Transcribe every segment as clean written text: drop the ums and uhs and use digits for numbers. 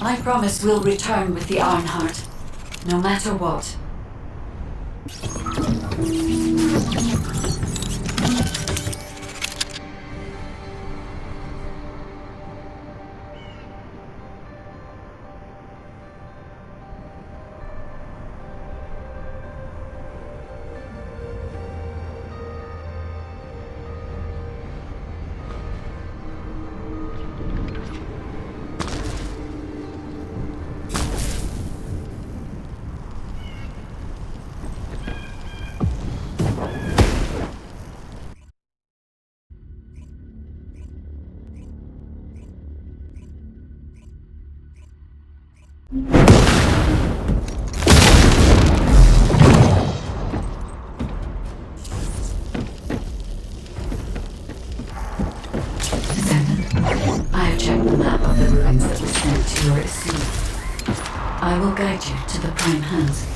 I promise we'll return with the Ironheart, no matter what. I will guide you to the prime hands.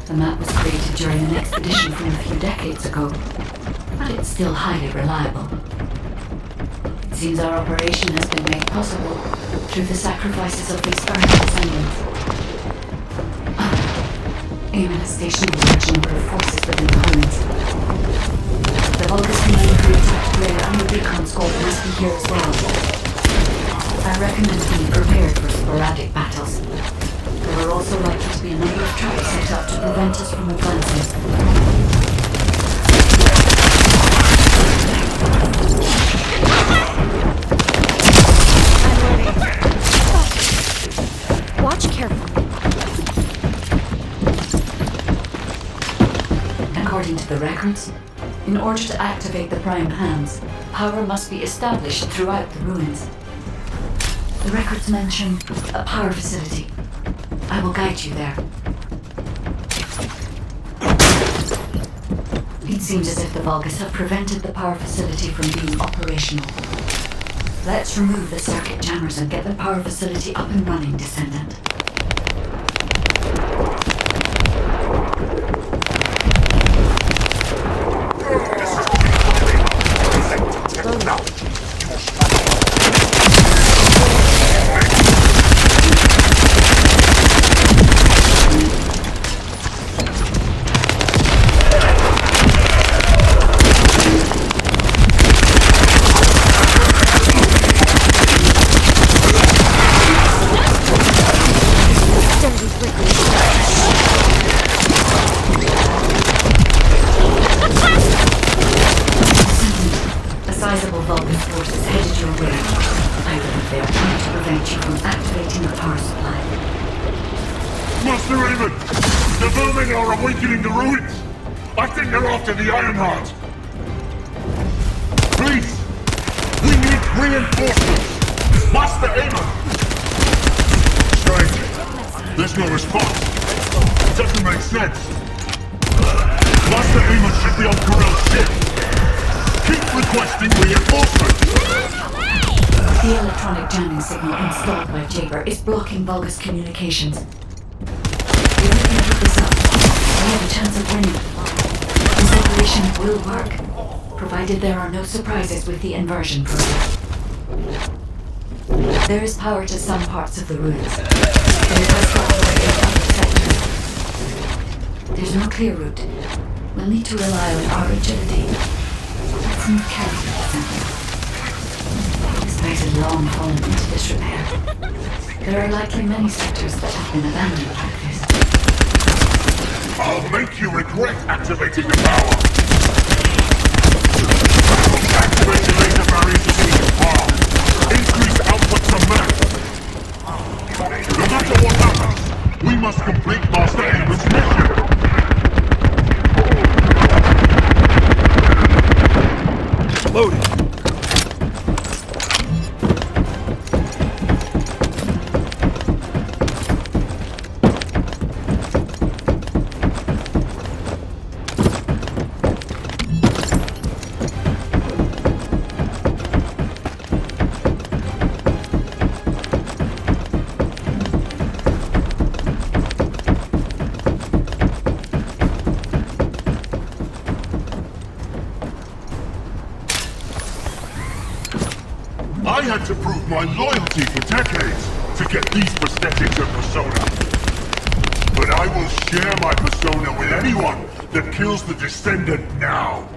The map was created during an expedition from a few decades ago, but it's still highly reliable. It seems our operation has been made possible through the sacrifices of these First Descendants. Aim has stationed a large number of forces within the ruins. The Vulgus command who attacked Blair and the recon squad must be here as well. I recommend being prepared for sporadic battles. There are also likely to be a number of traps set up to prevent us from advancing. Watch carefully. According to the records, in order to activate the prime hands, power must be established throughout the ruins. The records mention a power facility. I will guide you there. It seems as if the Vulgus have prevented the power facility from being operational. Let's remove the circuit jammers and get the power facility up and running, Descendant. To the Ironheart! Please! We need reinforcements! Master Aemon! Strange. There's no response. It doesn't make sense. Master Aemon should be on Corell's ship. Keep requesting reinforcements! The electronic jamming signal installed by Jaber is blocking Vulgus communications. If we can keep this up, we have a chance of winning. This operation will work, provided there are no surprises with the inversion program. There is power to some parts of the ruins, but it has to operate in other sectors. There's no clear route. We'll need to rely on our agility. Let's move carefully. This place has long fallen into disrepair. There are likely many sectors that have been abandoned like this. I'll make you regret activating the power! Activate the laser barriers to see the power! Increase output to max! No matter what happens, we must complete Master Aemon's mission! Loaded! I had to prove my loyalty for decades to get these prosthetics and persona. But I will share my persona with anyone that kills the Descendant now.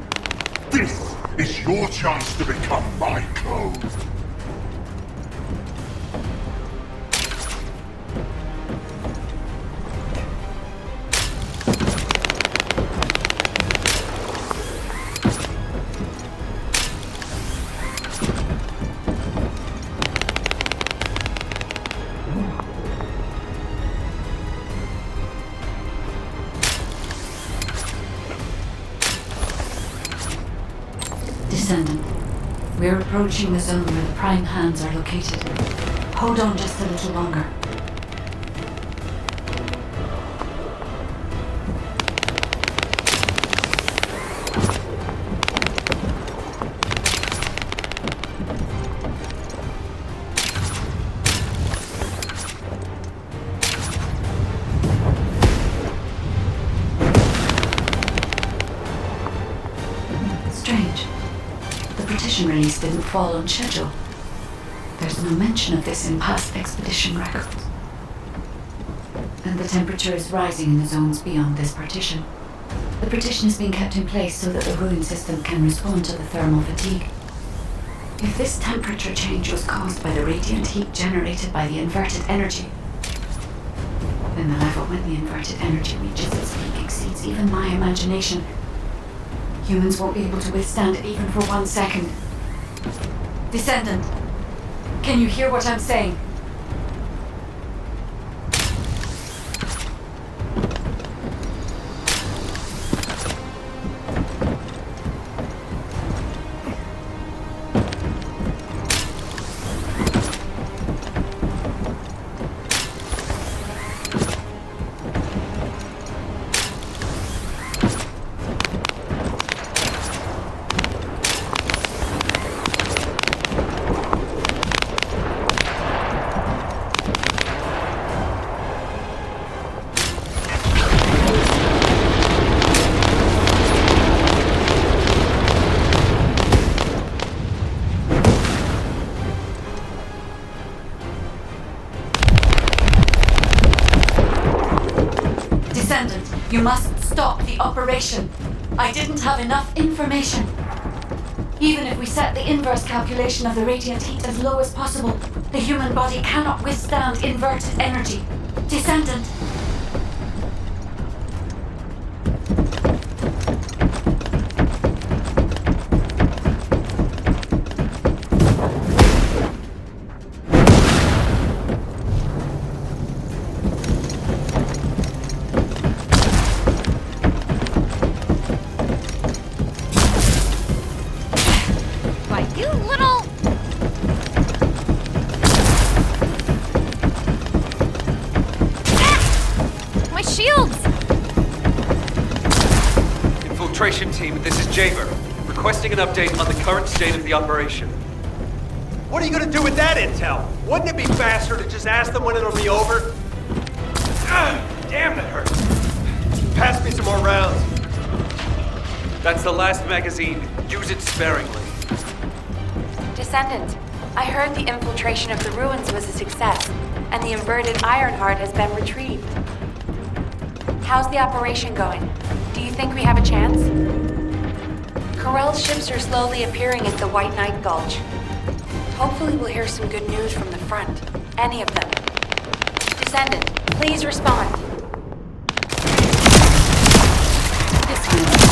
This is your chance to become my clone. Descendant, we're approaching the zone where the prime hands are located. Hold on just a little longer. Strange. The partition release didn't fall on schedule. There's no mention of this in past expedition records. And the temperature is rising in the zones beyond this partition. The partition is being kept in place so that the ruin system can respond to the thermal fatigue. If this temperature change was caused by the radiant heat generated by the inverted energy, then the level when the inverted energy reaches its peak exceeds even my imagination. Humans won't be able to withstand it even for 1 second. Descendant, can you hear what I'm saying? You must stop the operation. I didn't have enough information. Even if we set the inverse calculation of the radiant heat as low as possible, the human body cannot withstand inverted energy. Descendant! Team, this is Jaber, requesting an update on the current state of the operation. What are you gonna do with that intel? Wouldn't it be faster to just ask them when it'll be over? Damn, that hurt. Pass me some more rounds. That's the last magazine. Use it sparingly. Descendant, I heard the infiltration of the ruins was a success, and the inverted Ironheart has been retrieved. How's the operation going? Do you think we have a chance? Corell's ships are slowly appearing at the White Knight Gulch. Hopefully we'll hear some good news from the front. Any of them. Descendant, please respond. This one is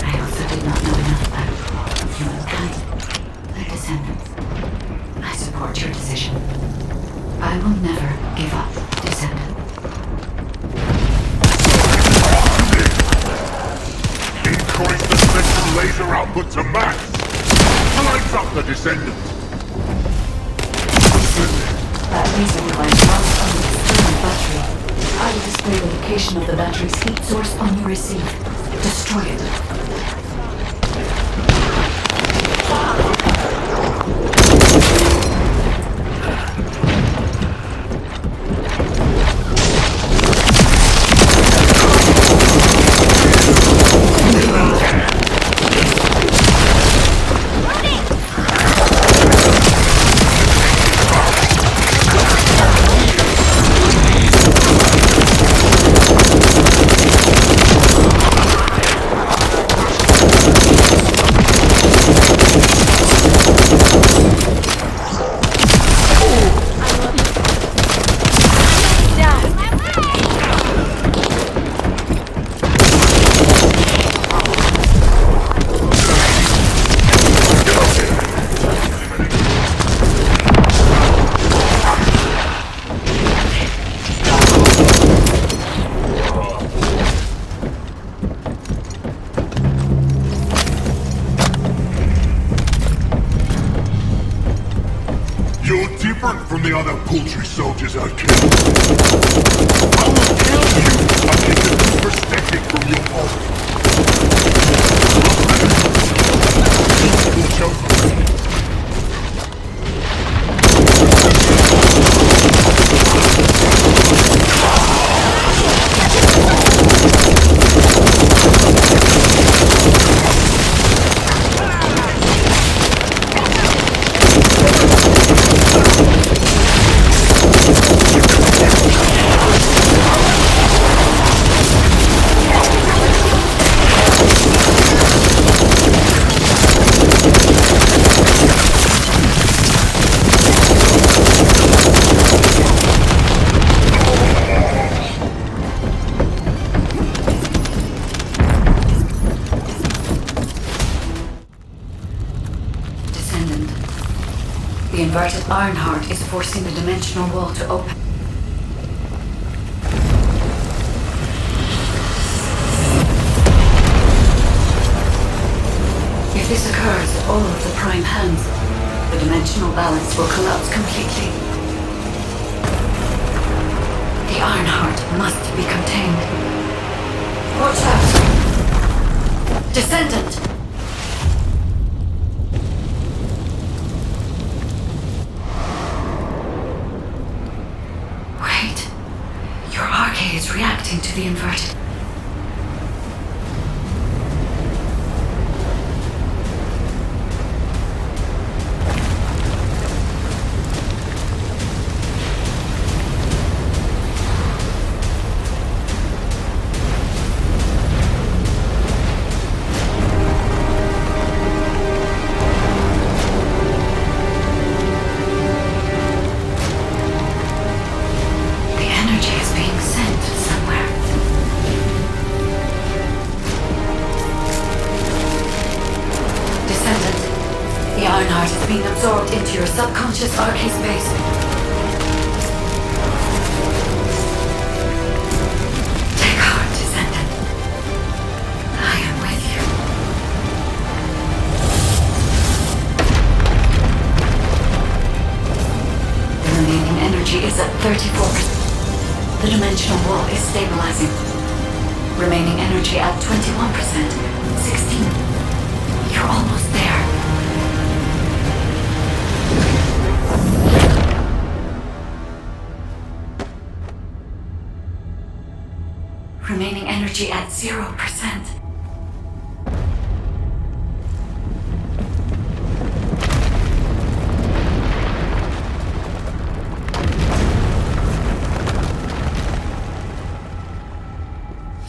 I also did not know enough about humankind, their descendants. I support your decision. I will never give up, Descendant. Increase the special laser output to max! Lights up the Descendant! That laser device runs on an external battery. I will display the location of the battery's heat source on your receive. Destroy it. You're different from the other paltry soldiers I killed. I will kill you and get the new prosthetic from your body. Watch out for me. The inverted Ironheart is forcing the dimensional wall to open. If this occurs at all of the prime hands, the dimensional balance will collapse completely. The Ironheart must be contained. Watch out! Descendant! Is reacting to the inverted. The Ironheart is being absorbed into your subconscious arcade space. Take heart, Descendant. I am with you. The remaining energy is at 34%. The dimensional wall is stabilizing. Remaining energy at 21%. 16. You're almost there. Remaining energy at 0%.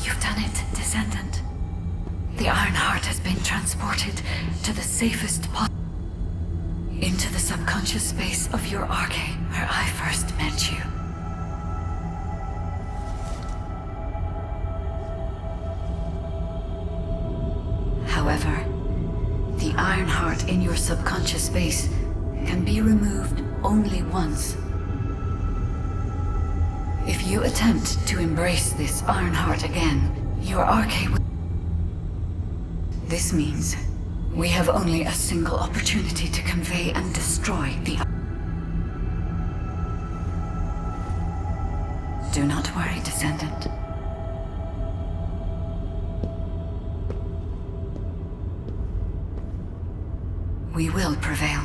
You've done it, Descendant. The Ironheart has been transported to the safest spot. Into the subconscious space of your arcade, where I first met you. However, the Ironheart in your subconscious space can be removed only once. If you attempt to embrace this Ironheart again, your arcade will... This means we have only a single opportunity to convey and destroy the... Do not worry, Descendant. We will prevail.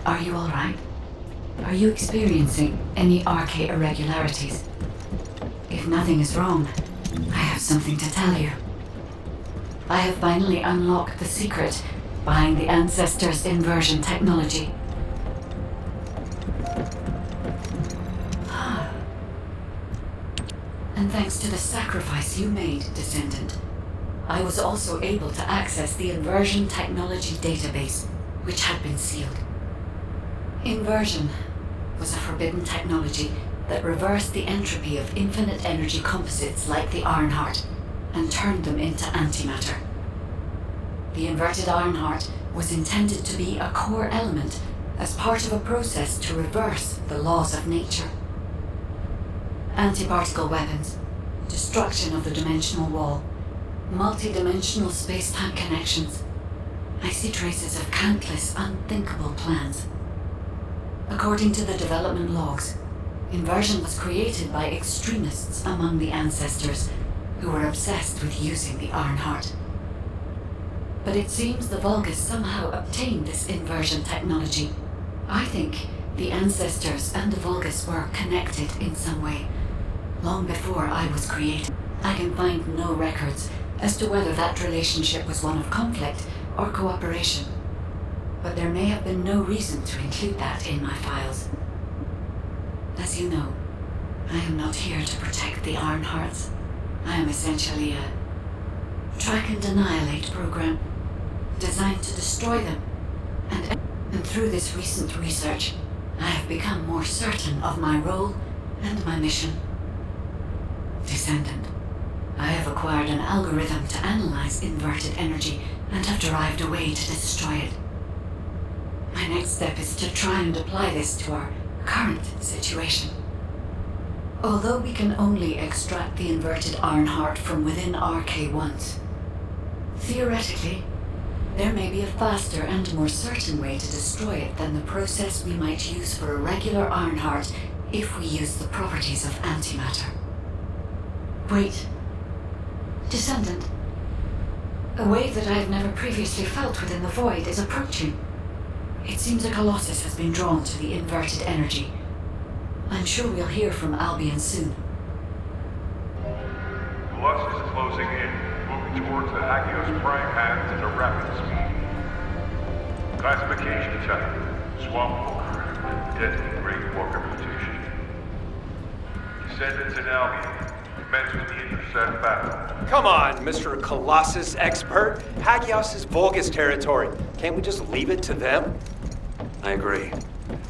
Are you alright? Are you experiencing any RK irregularities? If nothing is wrong, I have something to tell you. I have finally unlocked the secret behind the Ancestors' inversion technology. And thanks to the sacrifice you made, Descendant, I was also able to access the inversion technology database, which had been sealed. Inversion was a forbidden technology that reversed the entropy of infinite energy composites like the Ironheart and turned them into antimatter. The inverted Ironheart was intended to be a core element as part of a process to reverse the laws of nature. Antiparticle weapons, destruction of the dimensional wall, multi-dimensional space-time connections. I see traces of countless unthinkable plans. According to the development logs, inversion was created by extremists among the Ancestors who were obsessed with using the Ironheart. But it seems the Vulgus somehow obtained this inversion technology. I think the Ancestors and the Vulgus were connected in some way, long before I was created. I can find no records as to whether that relationship was one of conflict or cooperation, but there may have been no reason to include that in my files. As you know, I am not here to protect the Ironhearts. I am essentially a track and annihilate program designed to destroy them, and through this recent research, I have become more certain of my role and my mission. Descendant, I have acquired an algorithm to analyze inverted energy and have derived a way to destroy it. My next step is to try and apply this to our current situation. Although we can only extract the inverted Ironheart from within RK once, theoretically, there may be a faster and more certain way to destroy it than the process we might use for a regular Ironheart if we use the properties of antimatter. Wait. Descendant. A wave that I have never previously felt within the void is approaching. It seems a Colossus has been drawn to the inverted energy. I'm sure we'll hear from Albion soon. Colossus is closing in, moving towards the Hagios prime hands at a rapid speed. Classification type: Swamp Walker, deadly great walker mutation. Descendants in Albion. Commence with the intercept battle. Come on, Mr. Colossus expert. Hagios is Vulgus territory. Can't we just leave it to them? I agree.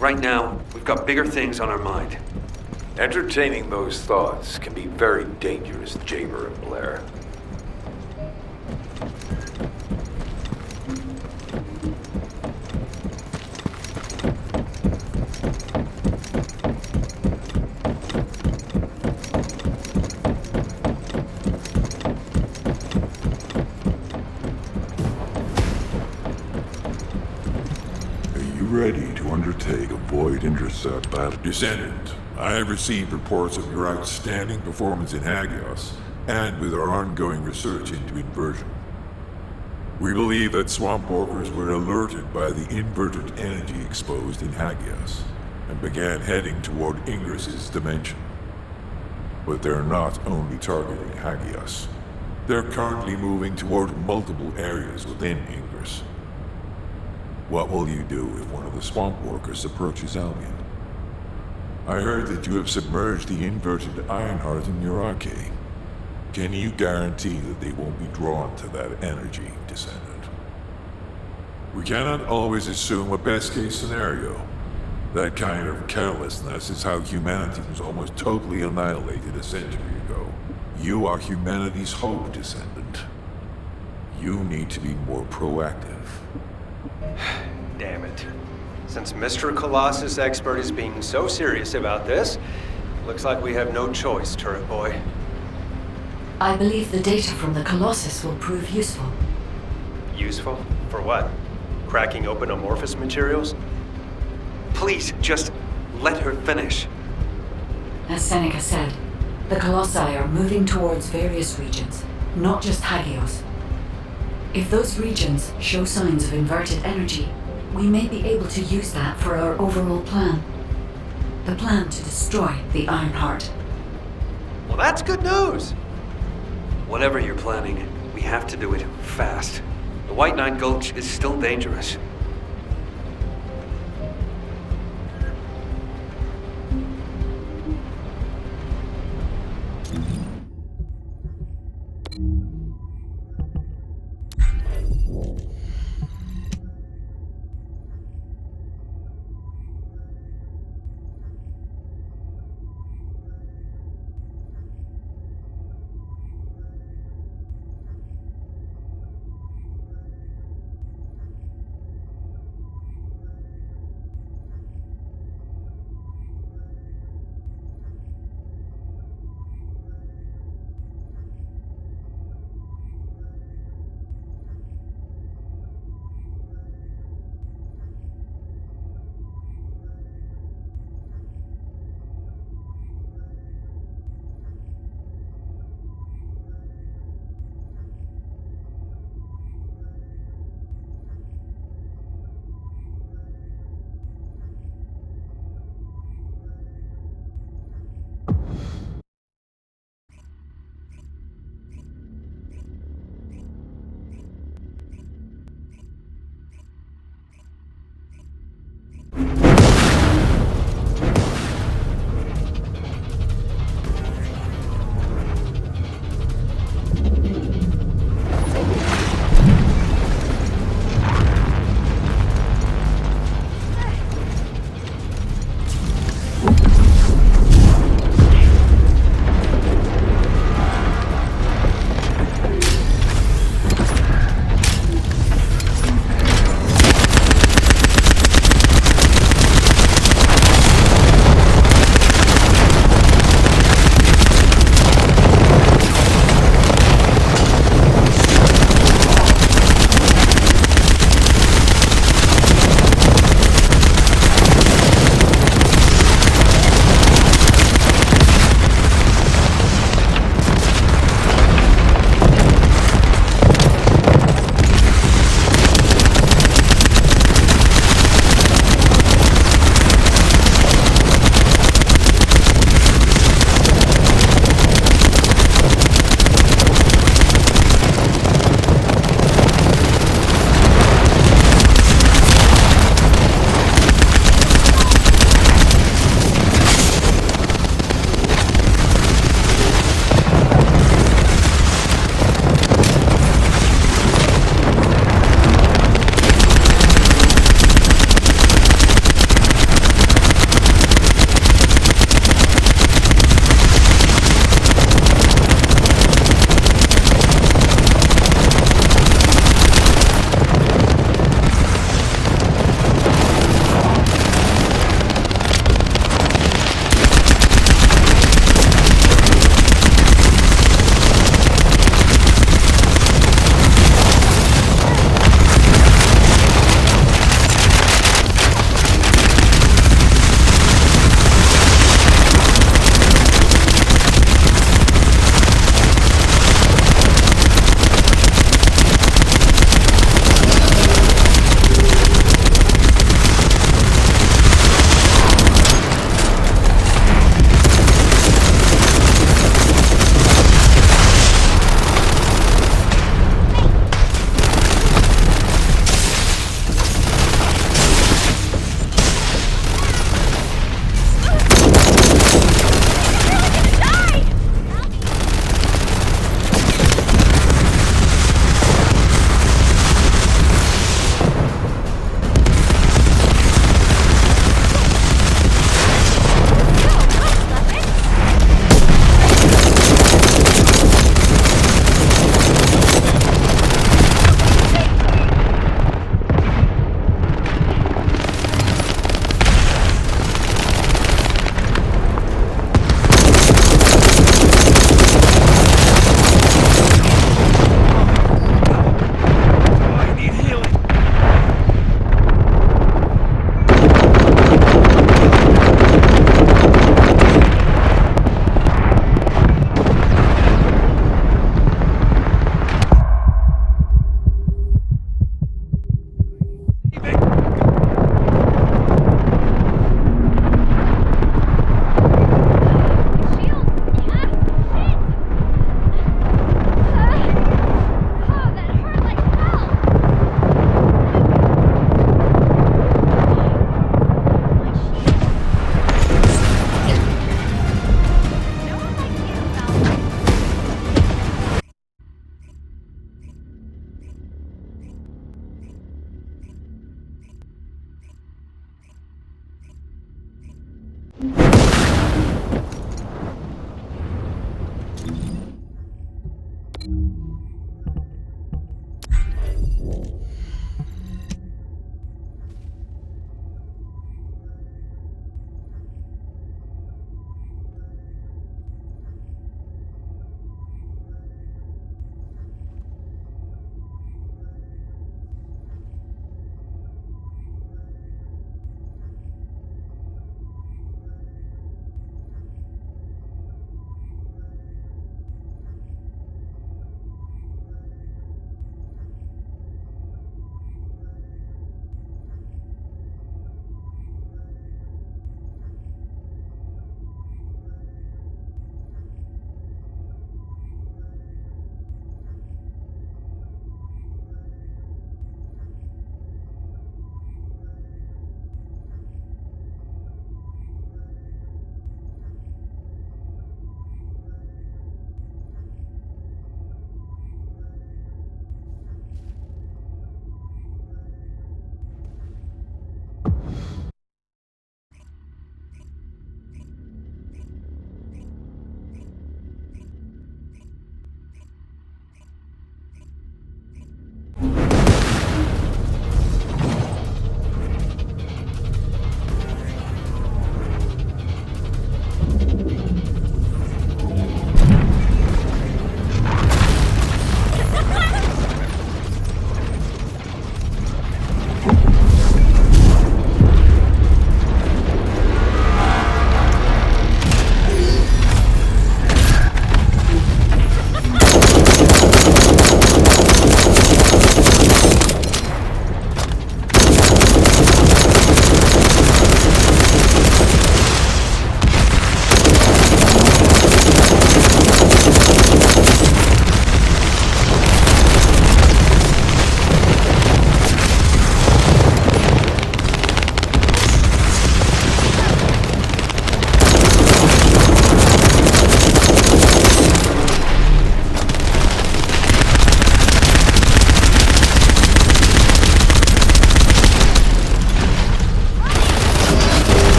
Right now, we've got bigger things on our mind. Entertaining those thoughts can be very dangerous, Jaber and Blair. Ready to undertake a void intercept battle. Descendant, I have received reports of your outstanding performance in Hagios, and with our ongoing research into inversion. We believe that swamp walkers were alerted by the inverted energy exposed in Hagios, and began heading toward Ingress's dimension. But they're not only targeting Hagios. They're currently moving toward multiple areas within Ingress. What will you do if one of the swamp walkers approaches Albion? I heard that you have submerged the inverted Ironheart in your arcade. Can you guarantee that they won't be drawn to that energy, Descendant? We cannot always assume a best-case scenario. That kind of carelessness is how humanity was almost totally annihilated a century ago. You are humanity's hope, Descendant. You need to be more proactive. Damn it. Since Mr. Colossus expert is being so serious about this, looks like we have no choice, Turret Boy. I believe the data from the Colossus will prove useful. Useful? For what? Cracking open amorphous materials? Please, just let her finish. As Seneca said, the Colossi are moving towards various regions, not just Hagios. If those regions show signs of inverted energy, We may be able to use that for our overall plan. The plan to destroy the Ironheart. Well, that's good news! Whatever you're planning, we have to do it fast. The White Nine Gulch is still dangerous.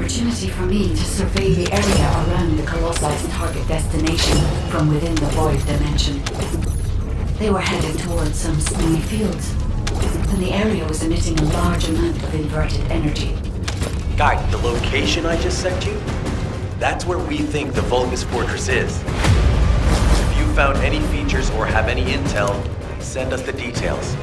opportunity for me to survey the area around the Colossus target destination from within the void dimension. They were headed towards some snowy fields, and the area was emitting a large amount of inverted energy. Guy, the location I just sent you? That's where we think the Vulgus Fortress is. If you found any features or have any intel, send us the details.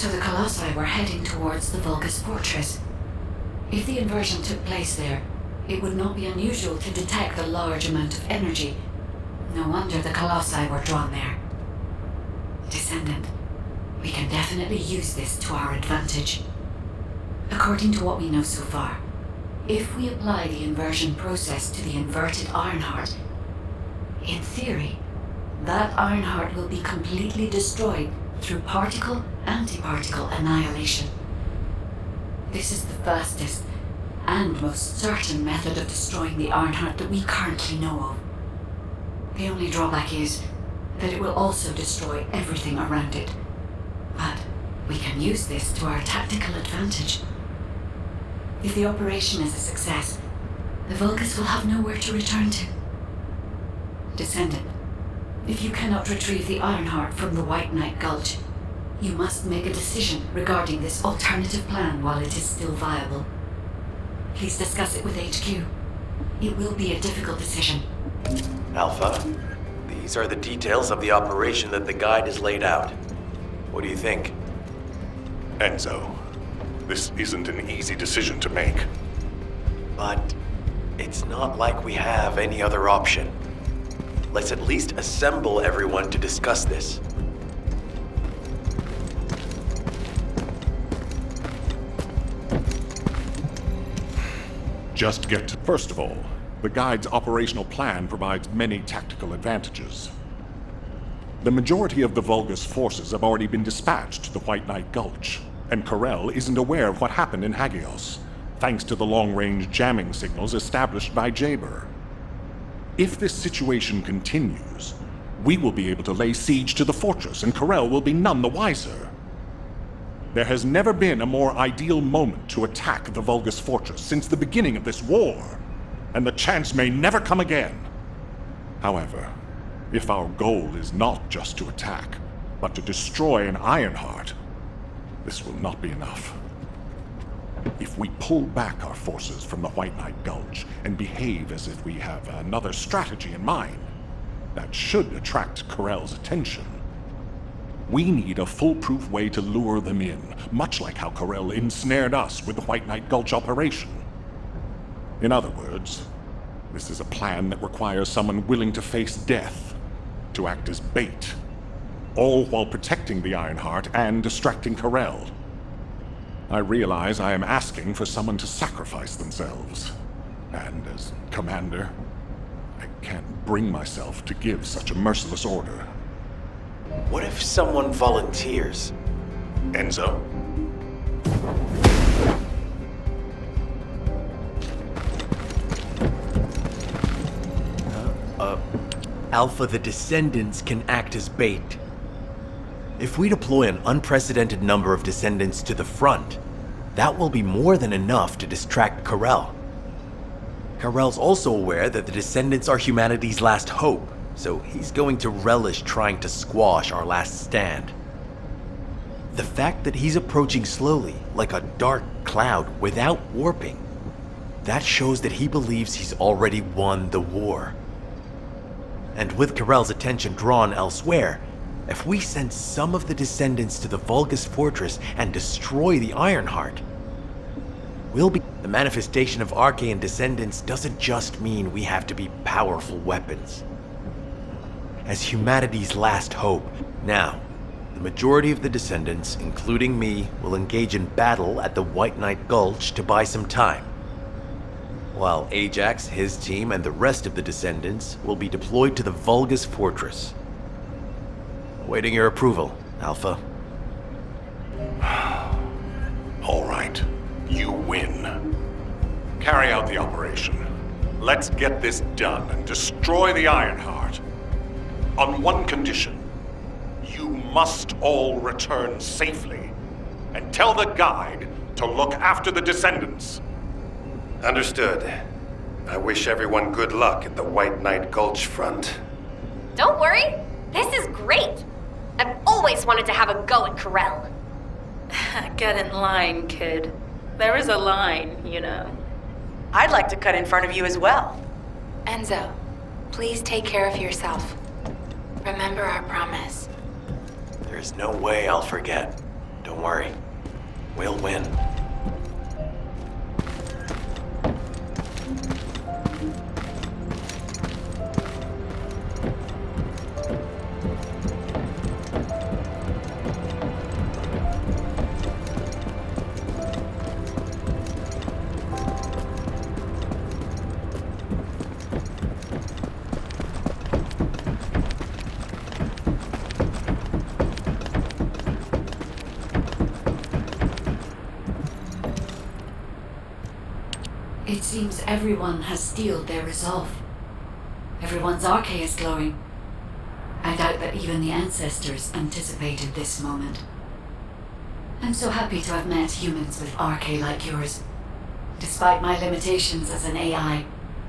So the Colossi were heading towards the Vulgus fortress. If the inversion took place there, it would not be unusual to detect a large amount of energy. No wonder the Colossi were drawn there. Descendant, we can definitely use this to our advantage. According to what we know so far, if we apply the inversion process to the inverted Ironheart, in theory, that Ironheart will be completely destroyed through particle-antiparticle annihilation. This is the fastest and most certain method of destroying the Ironheart that we currently know of. The only drawback is that it will also destroy everything around it. But we can use this to our tactical advantage. If the operation is a success, the Vulgus will have nowhere to return to. Descendant, if you cannot retrieve the Ironheart from the White Knight Gulch, you must make a decision regarding this alternative plan while it is still viable. Please discuss it with HQ. It will be a difficult decision. Alpha, these are the details of the operation that the guide has laid out. What do you think? Enzo, this isn't an easy decision to make. But it's not like we have any other option. Let's at least assemble everyone to discuss this. First of all, the guide's operational plan provides many tactical advantages. The majority of the Vulgus forces have already been dispatched to the White Knight Gulch, and Corel isn't aware of what happened in Hagios, thanks to the long-range jamming signals established by Jaber. If this situation continues, we will be able to lay siege to the fortress, and Corel will be none the wiser. There has never been a more ideal moment to attack the Vulgus fortress since the beginning of this war, and the chance may never come again. However, if our goal is not just to attack, but to destroy an Ironheart, this will not be enough. If we pull back our forces from the White Knight Gulch and behave as if we have another strategy in mind, that should attract Corel's attention. We need a foolproof way to lure them in, much like how Corel ensnared us with the White Knight Gulch operation. In other words, this is a plan that requires someone willing to face death, to act as bait, all while protecting the Ironheart and distracting Corel. I realize I am asking for someone to sacrifice themselves, and as commander, I can't bring myself to give such a merciless order. What if someone volunteers? Enzo? Alpha, the Descendants can act as bait. If we deploy an unprecedented number of Descendants to the front, that will be more than enough to distract Corel. Corel's also aware that the Descendants are humanity's last hope, so he's going to relish trying to squash our last stand. The fact that he's approaching slowly, like a dark cloud without warping, that shows that he believes he's already won the war. And with Corel's attention drawn elsewhere, if we send some of the Descendants to the Vulgus fortress and destroy the Ironheart, we'll be... The manifestation of Archaean Descendants doesn't just mean we have to be powerful weapons. As humanity's last hope, now, the majority of the Descendants, including me, will engage in battle at the White Knight Gulch to buy some time. While Ajax, his team, and the rest of the Descendants will be deployed to the Vulgus fortress. Awaiting your approval, Alpha. All right, you win. Carry out the operation. Let's get this done and destroy the Ironheart. On one condition. You must all return safely. And tell the guide to look after the Descendants. Understood. I wish everyone good luck at the White Knight Gulch front. Don't worry. This is great. I've always wanted to have a go at Corel. Get in line, kid. There is a line, you know. I'd like to cut in front of you as well. Enzo, please take care of yourself. Remember our promise. There's no way I'll forget. Don't worry. We'll win. It seems everyone has steeled their resolve. Everyone's arche is glowing. I doubt that even the ancestors anticipated this moment. I'm so happy to have met humans with arche like yours. Despite my limitations as an AI,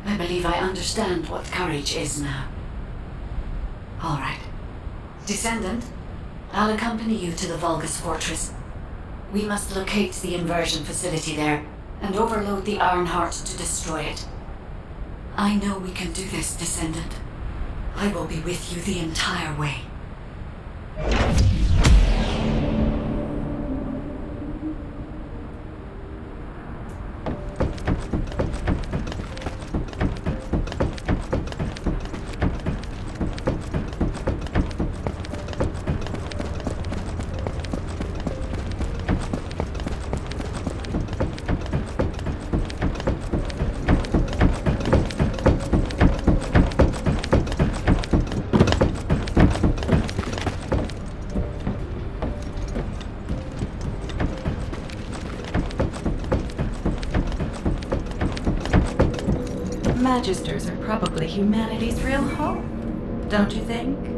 I believe I understand what courage is now. All right. Descendant, I'll accompany you to the Vulgus Fortress. We must locate the inversion facility there and overload the Ironheart to destroy it. I know we can do this, Descendant. I will be with you the entire way. Magisters are probably humanity's real home, don't you think?